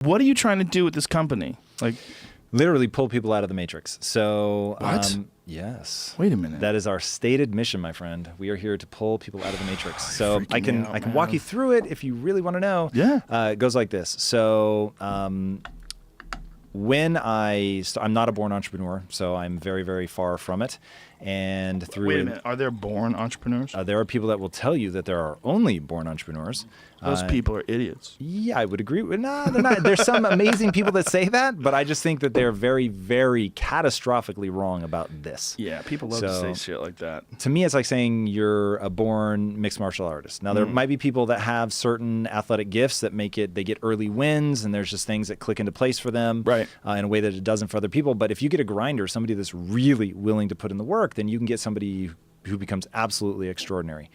What are you trying to do with this company? Like, literally pull people out of the matrix. So, what? Yes. Wait a minute. That is our stated mission, my friend. We are here to pull people out of the matrix. So I can man. walk you through it if you really want to know. Yeah. It goes like this. So when I'm not a born entrepreneur, so I'm very, very far from it. And through Wait a minute. Are there born entrepreneurs? there are people that will tell you that there are only born entrepreneurs. Those people are idiots. Yeah, I would agree. No, they're not. There's some amazing people that say that, but I just think that they're very, very catastrophically wrong about this. Yeah, people love to say shit like that. To me, it's like saying you're a born mixed martial artist. Now, there might be people that have certain athletic gifts that they get early wins, and there's just things that click into place for them Right. In a way that it doesn't for other people. But if you get a grinder, somebody that's really willing to put in the work, then you can get somebody who becomes absolutely extraordinary.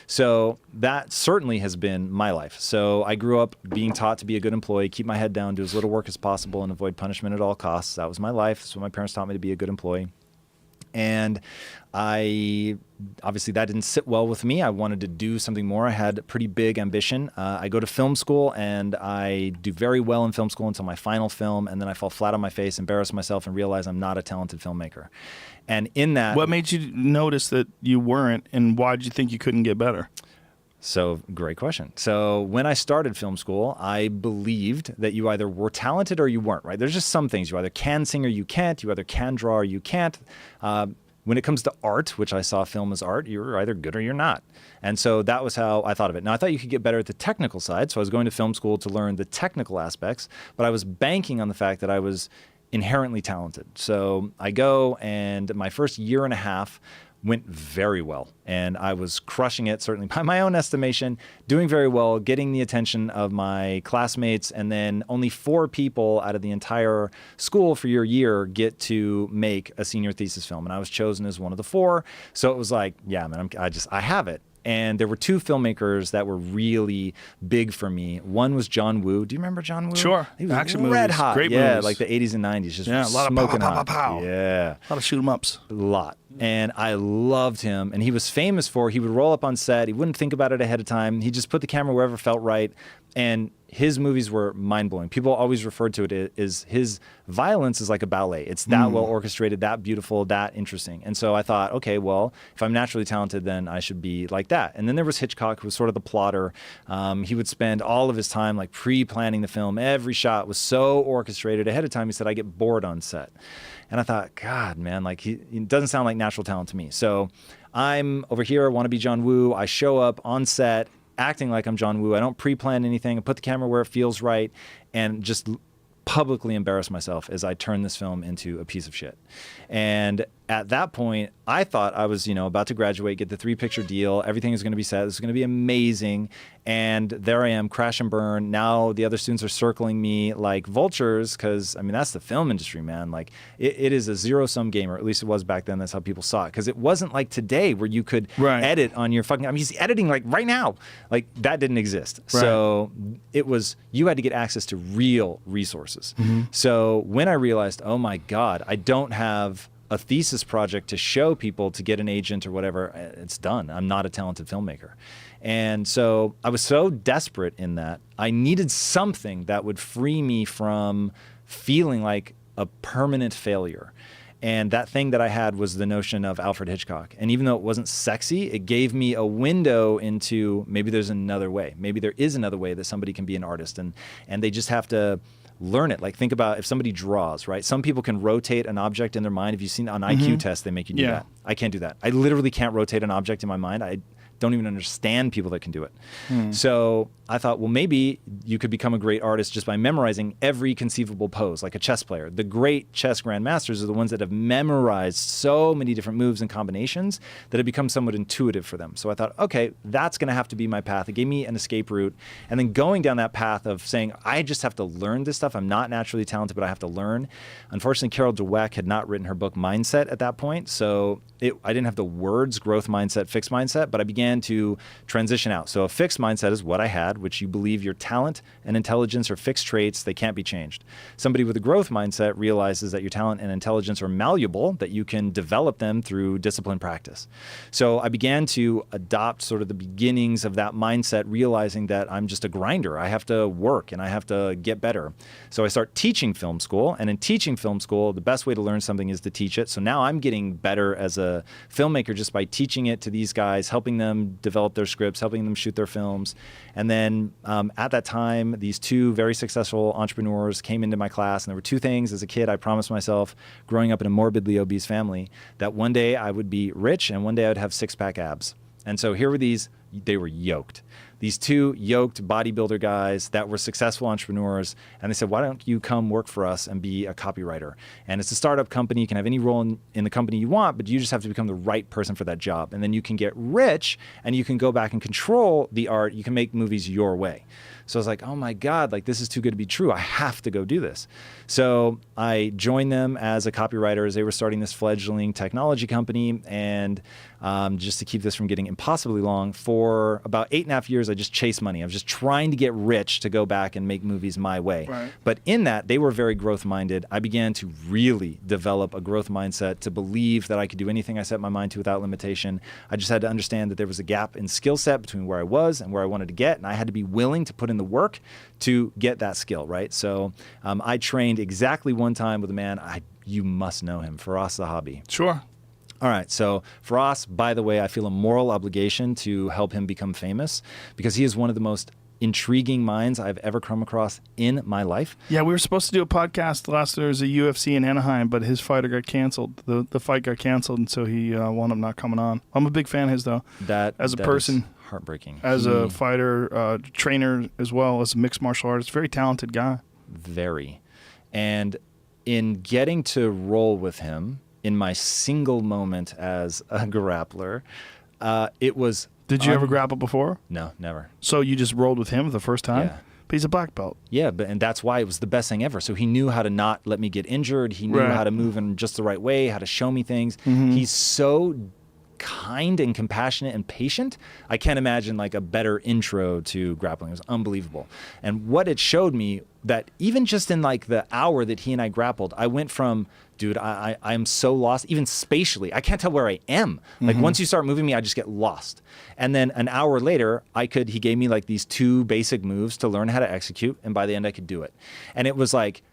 So that certainly has been my life. So I grew up being taught to be a good employee, keep my head down, do as little work as possible, and avoid punishment at all costs. That was my life. That's what my parents taught me, to be a good employee. And obviously that didn't sit well with me. I wanted to do something more. I had pretty big ambition. I go to film school and I do very well in film school until my final film. And then I fall flat on my face, embarrass myself, and realize I'm not a talented filmmaker. And in that... What made you notice that you weren't, and why did you think you couldn't get better? So, great question. So, when I started film school, I believed that you either were talented or you weren't, right? There's just some things. You either can sing or you can't. You either can draw or you can't. When it comes to art, which I saw film as art, you're either good or you're not. And so that was how I thought of it. Now, I thought you could get better at the technical side, so I was going to film school to learn the technical aspects, but I was banking on the fact that I was inherently talented. So I go, and my first year and a half went very well, and I was crushing it, certainly by my own estimation, doing very well, getting the attention of my classmates, and then only 4 people out of the entire school for your year get to make a senior thesis film, and I was chosen as one of the 4. So it was like, yeah, man, I have it. And there were 2 filmmakers that were really big for me. One was John Woo. Do you remember John Woo? Sure. He was Action red movies. hot. Great yeah, movies. like the 80s and 90s. Just Yeah, a lot of smoking pow, pow, hot. pow, pow. Yeah. A lot of shoot 'em ups. A lot. And I loved him. And he was famous for, he would roll up on set. He wouldn't think about it ahead of time. He just put the camera wherever felt right. And his movies were mind-blowing. People always referred to it as his violence is like a ballet. It's that well orchestrated, that beautiful, that interesting. And so I thought, okay, well, if I'm naturally talented, then I should be like that. And then there was Hitchcock, who was sort of the plotter. He would spend all of his time like pre-planning the film. Every shot was so orchestrated ahead of time. He said, I get bored on set. And I thought, God, man, like he doesn't sound like natural talent to me. So I'm over here, I want to be John Woo. I show up on set acting like I'm John Woo. I don't pre-plan anything. I put the camera where it feels right and just publicly embarrass myself as I turn this film into a piece of shit. And at that point, I thought I was, about to graduate, get the 3-picture deal. Everything is going to be set. This is going to be amazing. And there I am, crash and burn. Now the other students are circling me like vultures because, that's the film industry, man. Like, it is a zero-sum game, or at least it was back then. That's how people saw it. Because it wasn't like today where you could edit on your fucking... he's editing like right now. Like, that didn't exist. Right. So it was... You had to get access to real resources. So when I realized, oh my God, I don't have a thesis project to show people to get an agent or whatever, it's done. I'm not a talented filmmaker. And so I was so desperate in that I needed something that would free me from feeling like a permanent failure. And that thing that I had was the notion of Alfred Hitchcock. And even though it wasn't sexy, it gave me a window into maybe there's another way. Maybe there is another way that somebody can be an artist, and they just have to learn it. Like, think about if somebody draws, right? Some people can rotate an object in their mind. If you've seen on IQ tests, they make you do that. I can't do that. I literally can't rotate an object in my mind. I don't even understand people that can do it. So I thought, well, maybe you could become a great artist just by memorizing every conceivable pose, like a chess player. The great chess grandmasters are the ones that have memorized so many different moves and combinations that it becomes somewhat intuitive for them. So I thought, okay, that's going to have to be my path. It gave me an escape route. And then going down that path of saying, I just have to learn this stuff. I'm not naturally talented, but I have to learn. Unfortunately, Carol Dweck had not written her book Mindset at that point. So I didn't have the words growth mindset, fixed mindset, but I began began to transition out. So a fixed mindset is what I had, which you believe your talent and intelligence are fixed traits. They can't be changed. Somebody with a growth mindset realizes that your talent and intelligence are malleable, that you can develop them through disciplined practice. So I began to adopt sort of the beginnings of that mindset, realizing that I'm just a grinder. I have to work and I have to get better. So I start teaching film school, and in teaching film school, the best way to learn something is to teach it. So now I'm getting better as a filmmaker just by teaching it to these guys, helping them develop their scripts, helping them shoot their films. And then at that time, these two very successful entrepreneurs came into my class, and there were two things. As a kid, I promised myself, growing up in a morbidly obese family, that one day I would be rich and one day I would have six-pack abs. And so here were these, they were yoked. These two yoked bodybuilder guys that were successful entrepreneurs. And they said, why don't you come work for us and be a copywriter? And it's a startup company. You can have any role in the company you want, but you just have to become the right person for that job. And then you can get rich and you can go back and control the art. You can make movies your way. So I was like, oh my God, like this is too good to be true. I have to go do this. So I joined them as a copywriter as they were starting this fledgling technology company. And just to keep this from getting impossibly long, for about 8.5 years, I just chased money. I was just trying to get rich to go back and make movies my way. Right. But in that, they were very growth minded. I began to really develop a growth mindset to believe that I could do anything I set my mind to without limitation. I just had to understand that there was a gap in skill set between where I was and where I wanted to get. And I had to be willing to put in the work to get that skill, right? So I trained exactly one time with a man, you must know him, Firas Zahabi. Sure. All right. So Firas, by the way, I feel a moral obligation to help him become famous because he is one of the most intriguing minds I've ever come across in my life. Yeah, we were supposed to do a podcast last. There was a UFC in Anaheim, but his fighter got canceled. The fight got canceled, and so he wound up not coming on. I'm a big fan of his, though. That person, heartbreaking. As a fighter, trainer, as well as a mixed martial artist. Very talented guy. Very. And in getting to roll with him in my single moment as a grappler, it was... Did you ever grapple before? No, never. So you just rolled with him the first time? Yeah. But he's a black belt. Yeah, and that's why it was the best thing ever. So he knew how to not let me get injured. He knew how to move in just the right way, how to show me things. Mm-hmm. He's so kind and compassionate and patient. I can't imagine like a better intro to grappling. It was unbelievable. And what it showed me that even just in like the hour that he and I grappled, I went from, dude, I'm so lost, even spatially. I can't tell where I am. Like once you start moving me, I just get lost. And then an hour later, he gave me like these two basic moves to learn how to execute. And by the end, I could do it. And it was like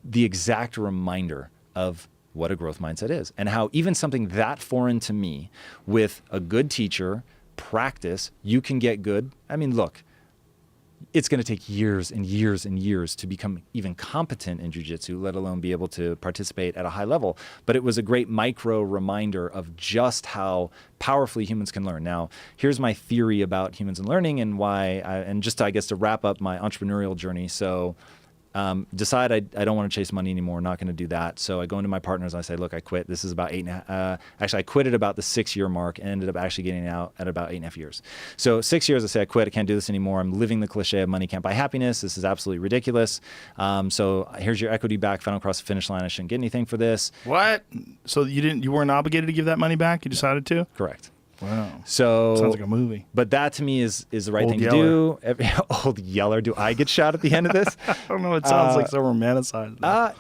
the exact reminder of what a growth mindset is and how even something that foreign to me with a good teacher, practice, you can get good. I mean, look, it's going to take years and years and years to become even competent in jiu-jitsu, let alone be able to participate at a high level. But it was a great micro reminder of just how powerfully humans can learn. Now, here's my theory about humans and learning and why, and just I guess to wrap up my entrepreneurial journey. So decide I don't want to chase money anymore, not going to do that. So I go into my partners and I say, look, I quit. This is about actually I quit at about the 6-year mark and ended up actually getting out at about 8.5 years. So 6 years, I say, I quit. I can't do this anymore. I'm living the cliche of money can't buy happiness. This is absolutely ridiculous. So here's your equity back. If I don't cross the finish line, I shouldn't get anything for this. What? So you weren't obligated to give that money back? You decided to? Correct. Wow. So sounds like a movie. But that to me is the right Old thing Yeller. to do. Old Yeller. Do I get shot at the end of this? I don't know. It sounds like so romanticized.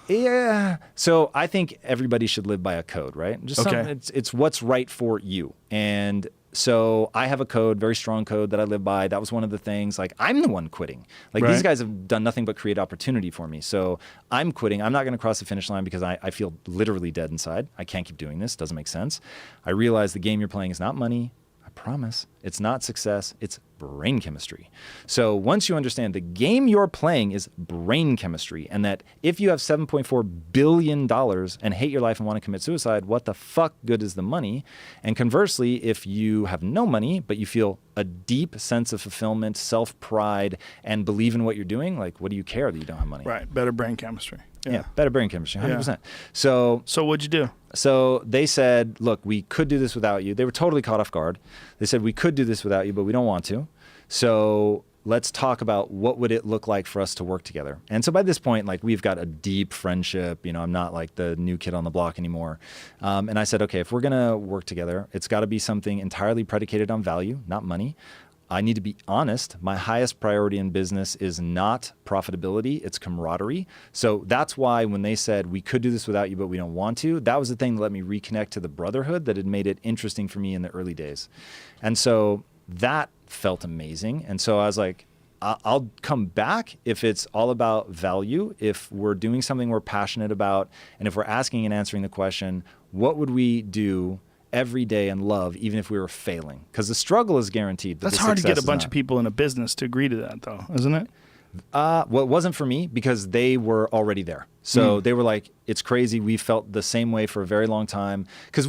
Yeah. So I think everybody should live by a code, right? Just it's what's right for you. And so I have a code, very strong code that I live by. That was one of the things, like I'm the one quitting. Like these guys have done nothing but create opportunity for me. So I'm quitting. I'm not going to cross the finish line because I feel literally dead inside. I can't keep doing this. Doesn't make sense. I realize the game you're playing is not money. I promise. It's not success. It's brain chemistry. So once you understand the game you're playing is brain chemistry, and that if you have $7.4 billion and hate your life and want to commit suicide, what the fuck good is the money? And conversely, if you have no money, but you feel a deep sense of fulfillment, self-pride, and believe in what you're doing, like what do you care that you don't have money? Right. Better brain chemistry. Yeah, better brain chemistry, 100%. Yeah. So what'd you do? So they said, look, we could do this without you. They were totally caught off guard. They said, we could do this without you, but we don't want to. So let's talk about what would it look like for us to work together. And so by this point, like we've got a deep friendship. You know, I'm not like the new kid on the block anymore. And I said, okay, if we're going to work together, it's got to be something entirely predicated on value, not money. I need to be honest. My highest priority in business is not profitability, it's camaraderie. So that's why when they said we could do this without you, but we don't want to, that was the thing that let me reconnect to the brotherhood that had made it interesting for me in the early days. And so that felt amazing. And so I was like, I'll come back if it's all about value, if we're doing something we're passionate about, and if we're asking and answering the question, what would we do every day and love, even if we were failing? Because the struggle is guaranteed. That's hard to get a bunch of people in a business to agree to that, though, isn't it? Well, it wasn't for me because they were already there. So they were like, it's crazy. We felt the same way for a very long time. Because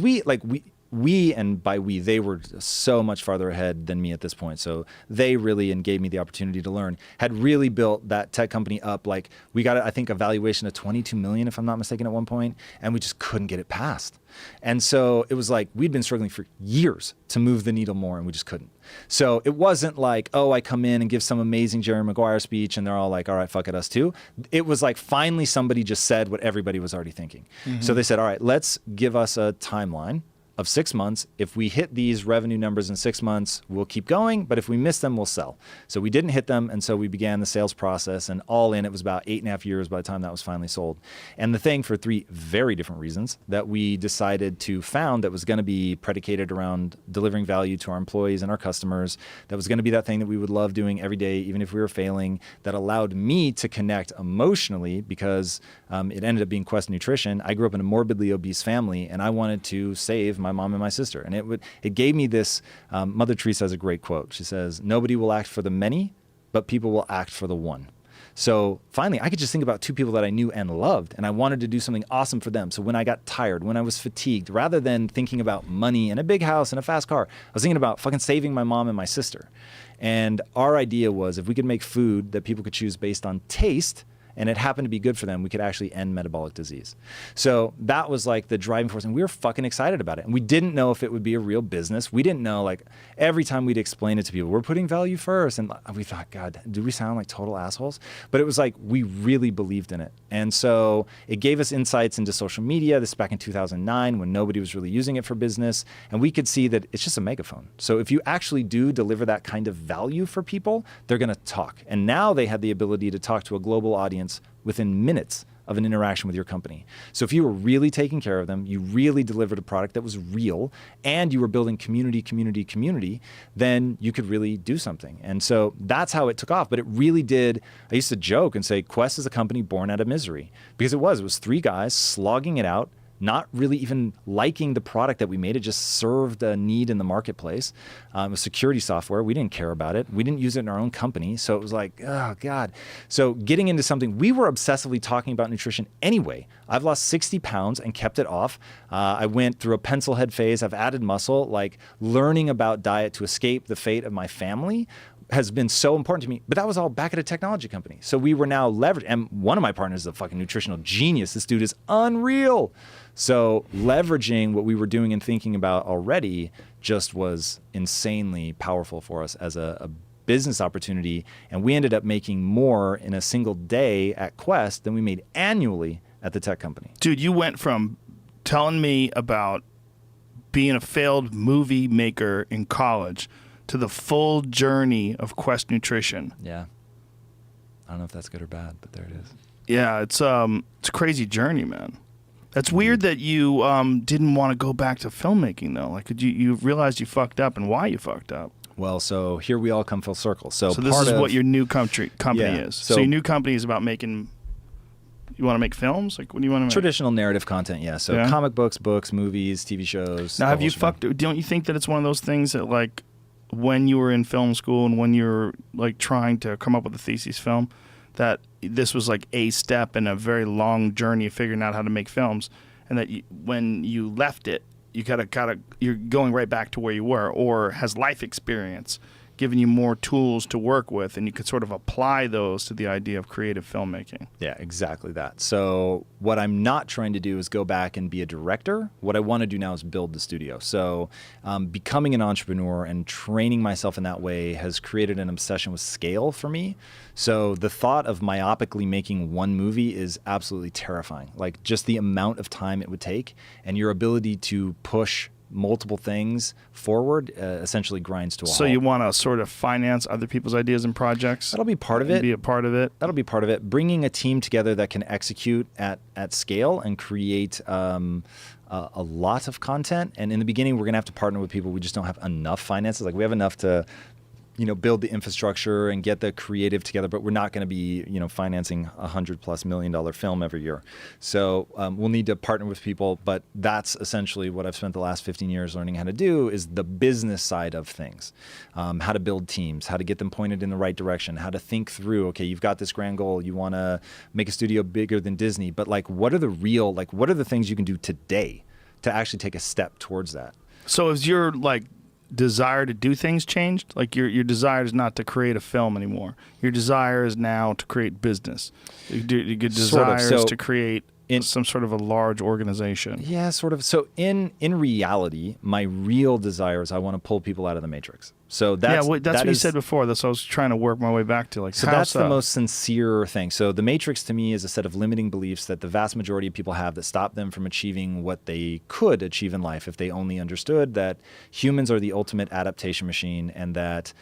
and by we, they were so much farther ahead than me at this point. So they really, and gave me the opportunity to learn, had really built that tech company up. Like we got, I think, a valuation of 22 million, if I'm not mistaken, at one point, and we just couldn't get it passed. And so it was like, we'd been struggling for years to move the needle more, and we just couldn't. So it wasn't like, oh, I come in and give some amazing Jerry Maguire speech and they're all like, all right, fuck it, us too. It was like, finally somebody just said what everybody was already thinking. So they said, all right, let's give us a timeline of 6 months. If we hit these revenue numbers in 6 months, we'll keep going. But if we miss them, we'll sell. So we didn't hit them. And so we began the sales process, and all in, it was about 8.5 years by the time that was finally sold. And the thing, for 3 very different reasons, that we decided to found that was going to be predicated around delivering value to our employees and our customers, that was going to be that thing that we would love doing every day, even if we were failing, that allowed me to connect emotionally because it ended up being Quest Nutrition. I grew up in a morbidly obese family, and I wanted to save my mom and my sister. And it gave me this, Mother Teresa has a great quote. She says, nobody will act for the many, but people will act for the one. So finally, I could just think about 2 people that I knew and loved, and I wanted to do something awesome for them. So when I got tired, when I was fatigued, rather than thinking about money and a big house and a fast car, I was thinking about fucking saving my mom and my sister. And our idea was if we could make food that people could choose based on taste, and it happened to be good for them, we could actually end metabolic disease. So that was like the driving force, and we were fucking excited about it. And we didn't know if it would be a real business. We didn't know, like, every time we'd explain it to people, we're putting value first. And we thought, God, do we sound like total assholes? But it was like, we really believed in it. And so it gave us insights into social media. This is back in 2009 when nobody was really using it for business. And we could see that it's just a megaphone. So if you actually do deliver that kind of value for people, they're going to talk. And now they had the ability to talk to a global audience within minutes of an interaction with your company. So if you were really taking care of them, you really delivered a product that was real, and you were building community, then you could really do something. And so that's how it took off. But it really did. I used to joke and say Quest is a company born out of misery, because it was 3 guys slogging it out, not really even liking the product that we made. It just served a need in the marketplace. It was security software. We didn't care about it. We didn't use it in our own company. So it was like, oh God. So getting into something, we were obsessively talking about nutrition anyway. I've lost 60 pounds and kept it off. I went through a pencil head phase. I've added muscle. Like, learning about diet to escape the fate of my family has been so important to me. But that was all back at a technology company. So we were now leveraged. And one of my partners is a fucking nutritional genius. This dude is unreal. So leveraging what we were doing and thinking about already just was insanely powerful for us as a business opportunity. And we ended up making more in a single day at Quest than we made annually at the tech company. Dude, you went from telling me about being a failed movie maker in college to the full journey of Quest Nutrition. Yeah. I don't know if that's good or bad, but there it is. Yeah, it's a crazy journey, man. That's weird that you didn't want to go back to filmmaking, though. Like, you realized you fucked up, and why you fucked up. Well, so here we all come full circle. So this is what your new company is. So your new company is about making. You want to make films? Like, what do you want to make? Traditional narrative content, yeah. So comic books, movies, TV shows. Now, have you fucked? Don't you think that it's one of those things that, like, when you were in film school and when you were, like, trying to come up with a thesis film, that this was like a step in a very long journey of figuring out how to make films, and that when you left it, you you're going right back to where you were? Or has life experience given you more tools to work with, and you could sort of apply those to the idea of creative filmmaking. Yeah, exactly that. So what I'm not trying to do is go back and be a director. What I want to do now is build the studio. So becoming an entrepreneur and training myself in that way has created an obsession with scale for me. So the thought of myopically making one movie is absolutely terrifying. Like just the amount of time it would take and your ability to push multiple things forward essentially grinds to a halt. So you want to sort of finance other people's ideas and projects? That'll be part of it. Be a part of it? That'll be part of it. Bringing a team together that can execute at scale and create a lot of content. And in the beginning, we're going to have to partner with people. We just don't have enough finances. Like we have enough to build the infrastructure and get the creative together, but we're not going to be, financing $100+ million film every year. So we'll need to partner with people, but that's essentially what I've spent the last 15 years learning how to do is the business side of things. How to build teams, how to get them pointed in the right direction, how to think through, okay, you've got this grand goal, you want to make a studio bigger than Disney, but what are the things you can do today to actually take a step towards that? So is your desire to do things changed? Like your desire is not to create a film anymore. Your desire is now to create business. Your desire is to create some sort of a large organization. Yeah, sort of. So in reality, my real desire is I want to pull people out of the matrix. So that's what you said before. That's what I was trying to work my way back to. So that's the most sincere thing. So the matrix to me is a set of limiting beliefs that the vast majority of people have that stop them from achieving what they could achieve in life if they only understood that humans are the ultimate adaptation machine and that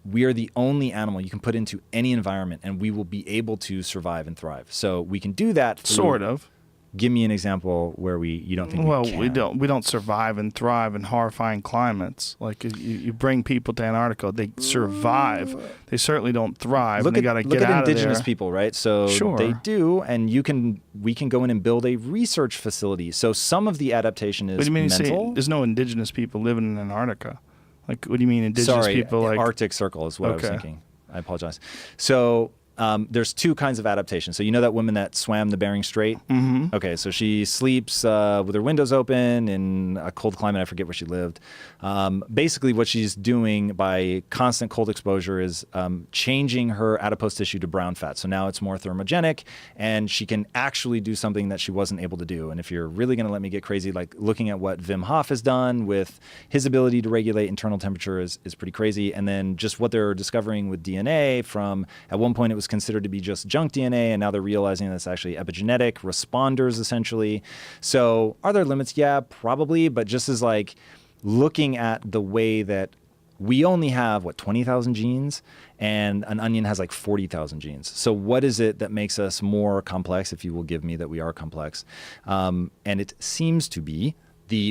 we are the only animal you can put into any environment and we will be able to survive and thrive. So we can do that through, sort of. Give me an example where you don't think we can. We don't survive and thrive in horrifying climates. Like you bring people to Antarctica, they survive. They certainly don't thrive. They got to get out of there. Look at indigenous people, right? So they do, and we can go in and build a research facility. So some of the adaptation is mental. There's no indigenous people living in Antarctica. Like, what do you mean indigenous people? Like Arctic Circle is what I was thinking. I apologize. So there's two kinds of adaptation. So you know that woman that swam the Bering Strait? Mm-hmm. Okay, so she sleeps with her windows open in a cold climate. I forget where she lived. Basically, what she's doing by constant cold exposure is changing her adipose tissue to brown fat. So now it's more thermogenic, and she can actually do something that she wasn't able to do. And if you're really going to let me get crazy, like looking at what Wim Hof has done with his ability to regulate internal temperature is pretty crazy. And then just what they're discovering with DNA from, at one point it was considered to be just junk DNA, and now they're realizing that's actually epigenetic responders, essentially. So are there limits? Yeah, probably, but just as looking at the way that we only have, 20,000 genes, and an onion has 40,000 genes. So what is it that makes us more complex, if you will give me that we are complex? And it seems to be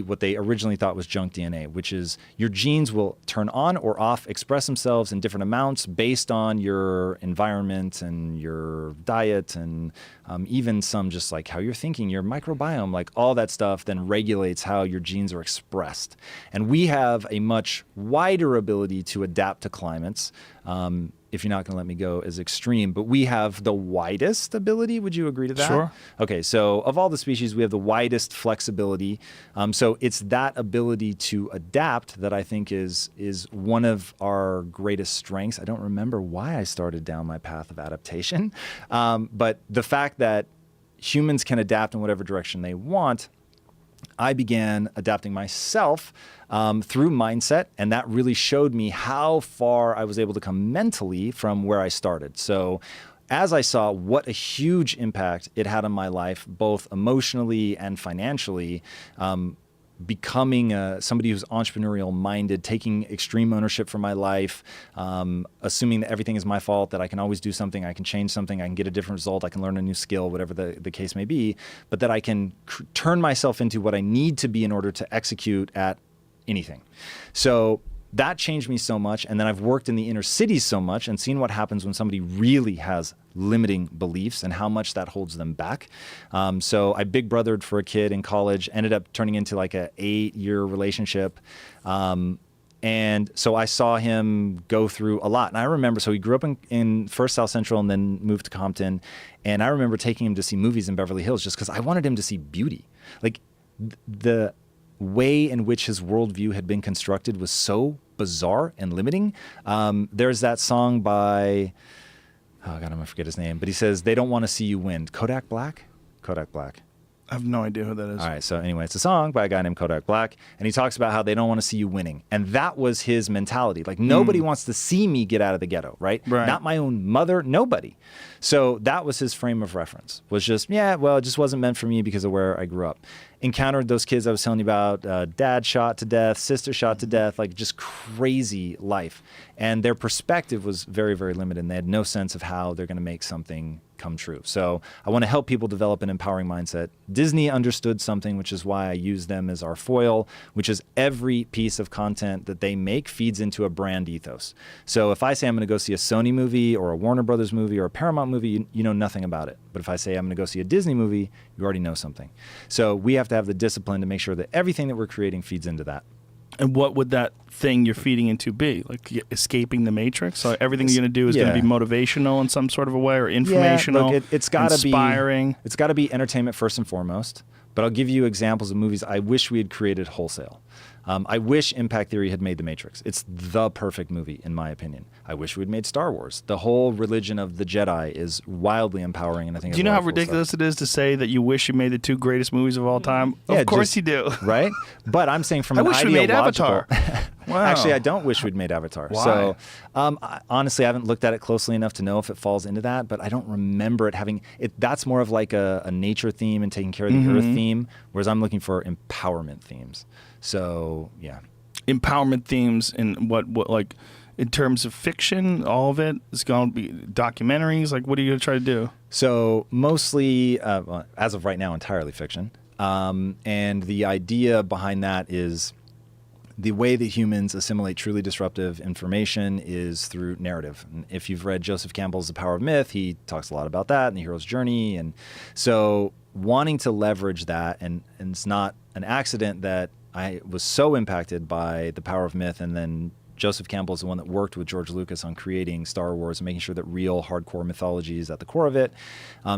what they originally thought was junk DNA, which is your genes will turn on or off, express themselves in different amounts based on your environment and your diet and even some just how you're thinking, your microbiome, all that stuff then regulates how your genes are expressed. And we have a much wider ability to adapt to climates. If you're not going to let me go as extreme, but we have the widest ability. Would you agree to that? Sure. Okay, so of all the species, we have the widest flexibility. So it's that ability to adapt that I think is one of our greatest strengths. I don't remember why I started down my path of adaptation, but the fact that humans can adapt in whatever direction they want, I began adapting myself through mindset, and that really showed me how far I was able to come mentally from where I started. So as I saw what a huge impact it had on my life, both emotionally and financially, becoming somebody who's entrepreneurial minded, taking extreme ownership for my life, assuming that everything is my fault, that I can always do something, I can change something, I can get a different result, I can learn a new skill, whatever the case may be, but that I can turn myself into what I need to be in order to execute at anything. So that changed me so much. And then I've worked in the inner cities so much and seen what happens when somebody really has limiting beliefs and how much that holds them back. So I big brothered for a kid in college, ended up turning into a 8-year relationship. And so I saw him go through a lot. And I remember, so he grew up in first South Central and then moved to Compton. And I remember taking him to see movies in Beverly Hills just because I wanted him to see beauty. The way in which his worldview had been constructed was so bizarre and limiting. There's that song by, oh God, I'm gonna forget his name, but he says, they don't want to see you win. Kodak Black? Kodak Black. I have no idea who that is. All right, so anyway, it's a song by a guy named Kodak Black, and he talks about how they don't want to see you winning. And that was his mentality. Like, nobody wants to see me get out of the ghetto, right? Not my own mother, nobody. So that was his frame of reference, was just, yeah, well, it just wasn't meant for me because of where I grew up. Encountered those kids I was telling you about, dad shot to death, sister shot to death, like just crazy life. And their perspective was very, very limited, and they had no sense of how they're going to make something come true. So I want to help people develop an empowering mindset. Disney understood something, which is why I use them as our foil, which is every piece of content that they make feeds into a brand ethos. So if I say I'm going to go see a Sony movie or a Warner Brothers movie or a Paramount movie, you know nothing about it. But if I say I'm going to go see a Disney movie, you already know something. So we have to have the discipline to make sure that everything that we're creating feeds into that. And what would that thing you're feeding into be? Like escaping the matrix? So everything you're going to do is going to be motivational in some sort of a way, or informational, look, it's gotta inspiring? It's got to be entertainment first and foremost. But I'll give you examples of movies I wish we had created wholesale. I wish Impact Theory had made The Matrix. It's the perfect movie, in my opinion. I wish we had made Star Wars. The whole religion of the Jedi is wildly empowering, and I think. Do you know how ridiculous it is to say that you wish you made the 2 greatest movies of all time? Yeah, of course you do. Right? But I'm saying from I an wish we made ideological... Avatar. Wow. Actually, I don't wish we'd made Avatar. Why? So, honestly, I haven't looked at it closely enough to know if it falls into that, but I don't remember it having it. That's more of like a nature theme and taking care of the earth theme, whereas I'm looking for empowerment themes. So, yeah. Empowerment themes in what like in terms of fiction, all of it is going to be documentaries. Like, what are you going to try to do? So, mostly, as of right now, entirely fiction. And the idea behind that is the way that humans assimilate truly disruptive information is through narrative. And if you've read Joseph Campbell's The Power of Myth, he talks a lot about that and the hero's journey. And so wanting to leverage that, and it's not an accident that I was so impacted by The Power of Myth, and then Joseph Campbell is the one that worked with George Lucas on creating Star Wars and making sure that real hardcore mythology is at the core of it.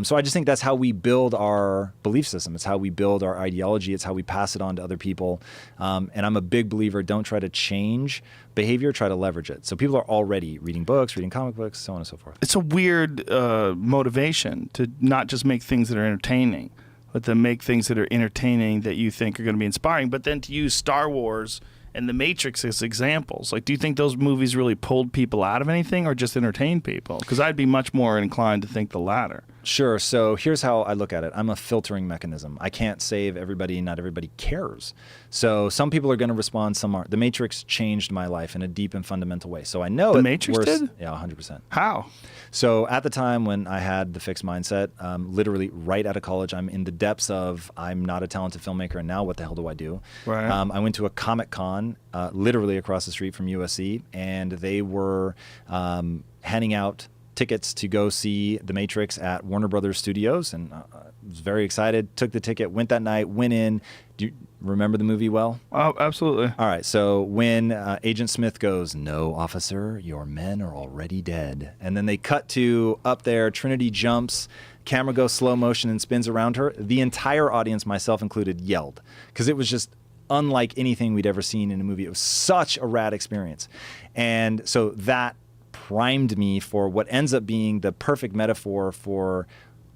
So I just think that's how we build our belief system. It's how we build our ideology. It's how we pass it on to other people. And I'm a big believer, don't try to change behavior, try to leverage it. So people are already reading books, reading comic books, so on and so forth. It's a weird motivation to not just make things that are entertaining, but to make things that are entertaining that you think are going to be inspiring, but then to use Star Wars and The Matrix as examples. Like, do you think those movies really pulled people out of anything or just entertained people? Because I'd be much more inclined to think the latter. Sure. So here's how I look at it. I'm a filtering mechanism. I can't save everybody. Not everybody cares. So some people are going to respond, some aren't. The Matrix changed my life in a deep and fundamental way. So I know The Matrix did? Yeah, 100%. How? So at the time when I had the fixed mindset, literally right out of college, I'm in the depths of I'm not a talented filmmaker, and now what the hell do I do? Right. I went to a Comic-Con literally across the street from USC, and they were handing out tickets to go see The Matrix at Warner Brothers Studios, and I was very excited. Took the ticket, went that night, went in. Do you remember the movie well? Oh, absolutely. All right, so when Agent Smith goes, "No, officer, your men are already dead," and then they cut to up there, Trinity jumps, camera goes slow motion and spins around her, the entire audience, myself included, yelled, because it was just unlike anything we'd ever seen in a movie. It was such a rad experience. And so that primed me for what ends up being the perfect metaphor for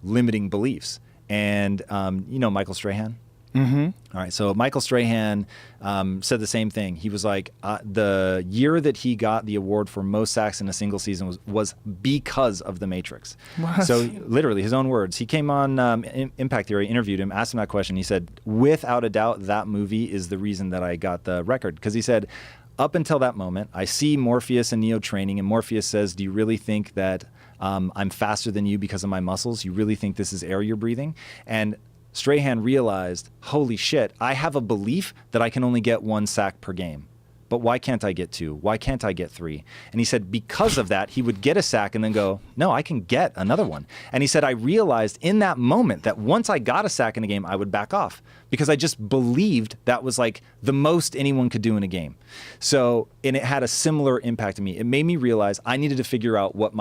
limiting beliefs. And you know Michael Strahan? Mm-hmm. All right, so Michael Strahan said the same thing. He was like, the year that he got the award for most sacks in a single season was because of The Matrix. What? So literally, his own words. He came on Impact Theory, interviewed him, asked him that question. He said, without a doubt, that movie is the reason that I got the record. Because he said, up until that moment, I see Morpheus and Neo training, and Morpheus says, do you really think that I'm faster than you because of my muscles? You really think this is air you're breathing? And Strahan realized, holy shit, I have a belief that I can only get 1 sack per game. But why can't I get 2? Why can't I get 3? And he said because of that, he would get a sack and then go, no, I can get another one. And he said, I realized in that moment that once I got a sack in a game, I would back off because I just believed that was like the most anyone could do in a game. So, and it had a similar impact to me. It made me realize I needed to figure out what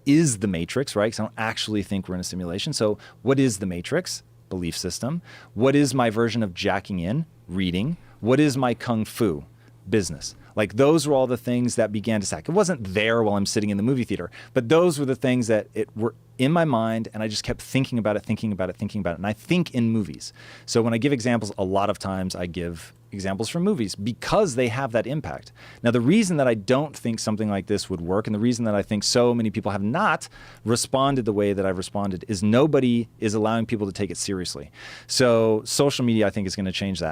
is the Matrix, right? Because I don't actually think we're in a simulation. So what is the Matrix? Belief system. What is my version of jacking in? Reading. What is my kung fu? Business. Like those were all the things that began to stack. It wasn't there while I'm sitting in the movie theater, but those were the things that were in my mind, and I just kept thinking about it. And I think in movies. So when I give examples, a lot of times I give examples from movies because they have that impact. Now, the reason that I don't think something like this would work, and the reason that I think so many people have not responded the way that I've responded, is nobody is allowing people to take it seriously. So social media, I think, is going to change that.